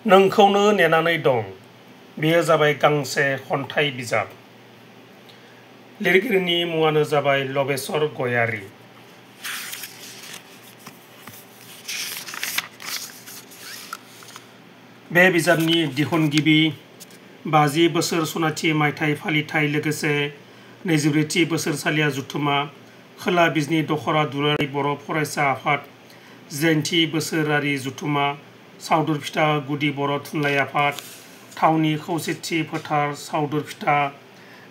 नोंखौनो नेनानै दं बेयो जाबाय गांसे खन्थाइ बिजाब। लिरगिरिनि मुङानो जाबाय लबेसर गयारी। बे बिजाबनि दिहुनगिरि 50 बोसोर सनाथि मायथाइ फालिथाय लोगोसे 24थि बोसोरसालिया जथुमा खोला बिजनी दखरा दुलाराय बर' फरायसा आफाद 9थि बोसोरारि जथुमा सावदुरफिथा गुदि बर' थुनलाइ आफाद थावनि खौसेथि फोथार सावदुरफिथा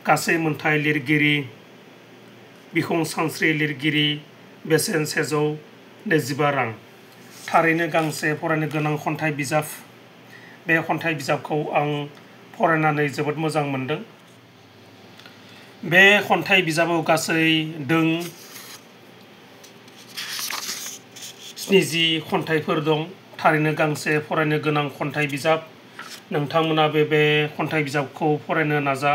गासै मोनथाय लिरगिरि बिखं सानस्रि लिरगिरि बेसेन 125 रां। थारैनो गांसे फरायनो गोनां खन्थाइ बिजाब। बे खन्थाइ बिजाबखौ आं फरायनानै जोबोद मोजां मोनदों। बे खन्थाइ बिजाबाव गासै दों 70 खन्थाइफोर दं। थारैनो गांसे फरायनो गोनां खन्थाइ बिजाब। नोंथांमोनाबो बे खन्थाइ बिजाबखौ फरायनो नाजा।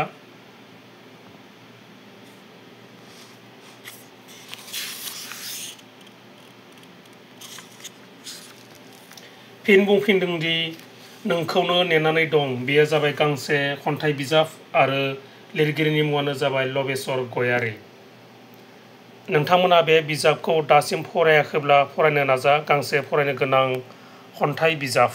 फिन बुंफिनदों दि नोंखौनो नेनानै दं बेयो जाबाय गांसे खन्थाइ बिजाब आरो लिरगिरिनि मुङानो जाबाय लबेसर गयारी। नोंथांमोना बे बिजाबखौ दासिम फरायाखैब्ला फरायनो नाजा। गांसे फरायनो गोनां खन्थाइ बिजाब।